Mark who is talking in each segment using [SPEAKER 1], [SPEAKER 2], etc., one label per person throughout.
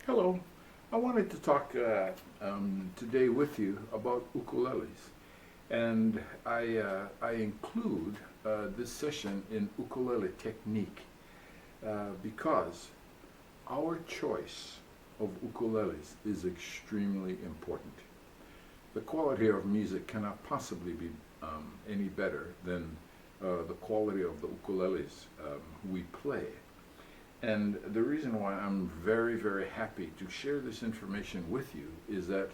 [SPEAKER 1] Hello. I wanted to talk today with you about ukuleles, and I include this session in ukulele technique because our choice of ukuleles is extremely important. The quality of music cannot possibly be any better than the quality of the ukuleles we play. And the reason why I'm very, very happy to share this information with you is that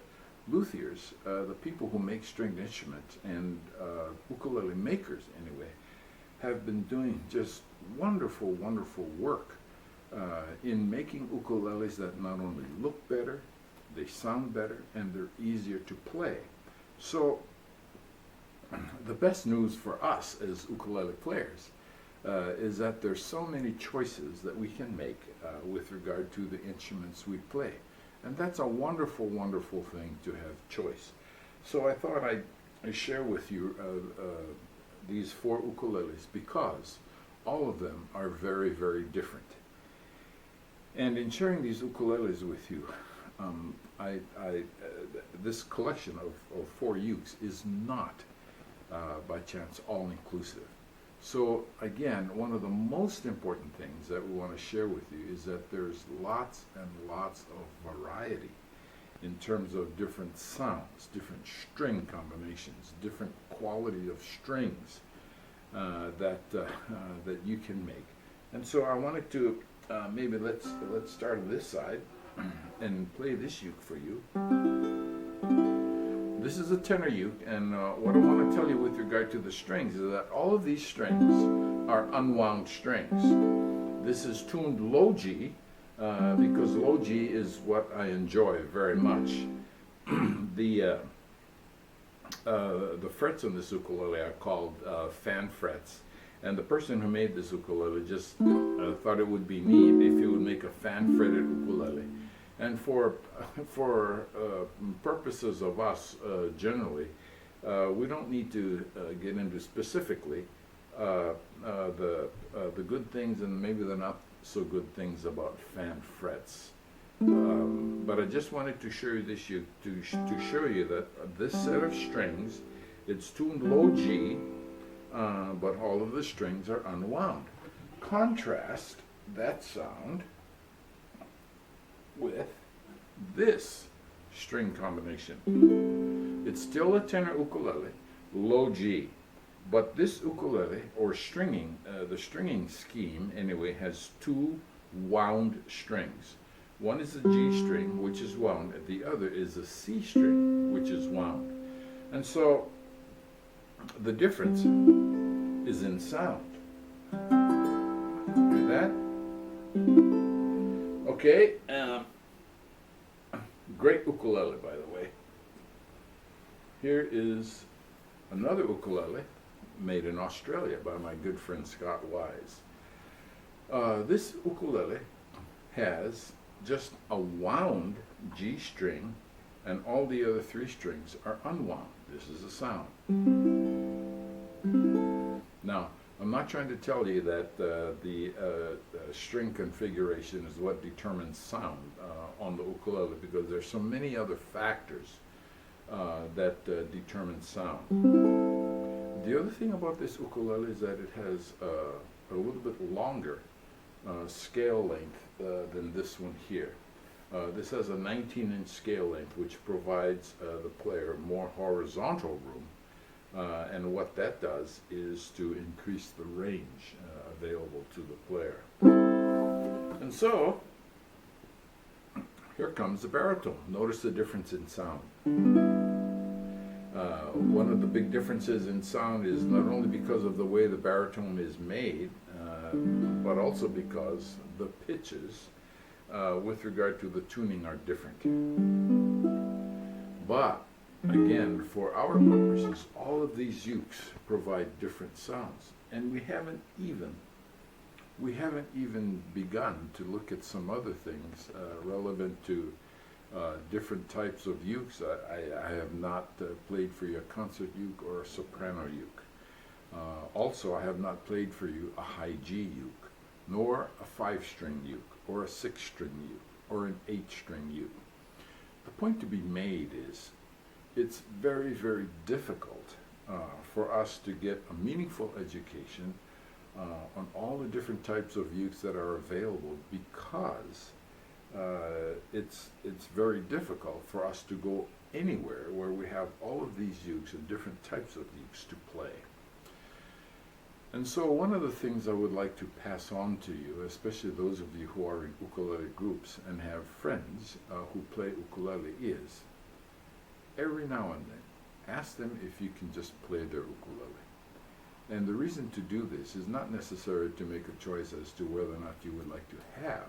[SPEAKER 1] luthiers, the people who make stringed instruments, and ukulele makers anyway, have been doing just wonderful, wonderful work in making ukuleles that not only look better, they sound better, and they're easier to play. So the best news for us as ukulele players is that there's so many choices that we can make with regard to the instruments we play. And that's a wonderful, wonderful thing to have choice. So I thought I'd share with you these four ukuleles because all of them are very, very different. And in sharing these ukuleles with you, this collection of four ukes is not by chance all-inclusive. So again, one of the most important things that we want to share with you is that there's lots and lots of variety in terms of different sounds, different string combinations, different quality of strings that you can make. And so I wanted to maybe let's start on this side and play this uke for you. This is a tenor uke, and what I want to tell you with regard to the strings is that all of these strings are unwound strings. This is tuned low G because low G is what I enjoy very much. The frets on this ukulele are called fan frets, and the person who made this ukulele just thought it would be neat if he would make a fan fretted ukulele. And for purposes of us generally, we don't need to get into specifically the good things and maybe the not so good things about fan frets. But I just wanted to show you this to show you that this set of strings, it's tuned low G, but all of the strings are unwound. Contrast that sound with this string combination. It's still a tenor ukulele, low G, but this ukulele, or stringing, the stringing scheme anyway, has two wound strings. One is a G string, which is wound, and the other is a C string, which is wound. And so the difference is in sound. Hear that? Okay, great ukulele, by the way. Here is another ukulele made in Australia by my good friend Scott Wise. This ukulele has just a wound G string, and all the other three strings are unwound. This is the sound. Now, I'm not trying to tell you that the string configuration is what determines sound on the ukulele, because there's so many other factors that determine sound. The other thing about this ukulele is that it has a little bit longer scale length than this one here. This has a 19-inch scale length, which provides the player more horizontal room. And what that does is to increase the range available to the player. And so, here comes the baritone. Notice the difference in sound. One of the big differences in sound is not only because of the way the baritone is made, but also because the pitches with regard to the tuning are different. But again, for our purposes, all of these ukes provide different sounds, and we haven't even begun to look at some other things relevant to different types of ukes. I have not played for you a concert uke or a soprano uke. Also, I have not played for you a high G uke, nor a 5-string uke or a 6-string uke. or an 8-string uke. The point to be made is it's very, very difficult for us to get a meaningful education on all the different types of ukes that are available, because it's very difficult for us to go anywhere where we have all of these ukes and different types of ukes to play. And so one of the things I would like to pass on to you, especially those of you who are in ukulele groups and have friends who play ukulele, is every now and then ask them if you can just play their ukulele. And the reason to do this is not necessarily to make a choice as to whether or not you would like to have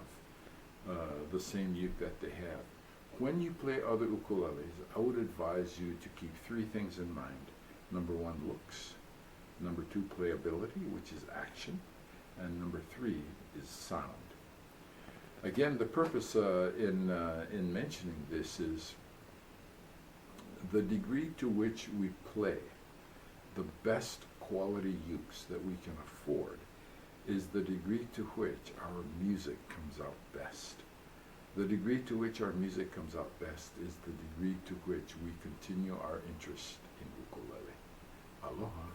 [SPEAKER 1] the same uke that they have. When you play other ukuleles, I would advise you to keep 3 things in mind. Number 1, looks. Number 2, playability, which is action. And number 3 is sound. Again, the purpose in mentioning this is the degree to which we play the best quality ukes that we can afford is the degree to which our music comes out best. The degree to which our music comes out best is the degree to which we continue our interest in ukulele. Aloha.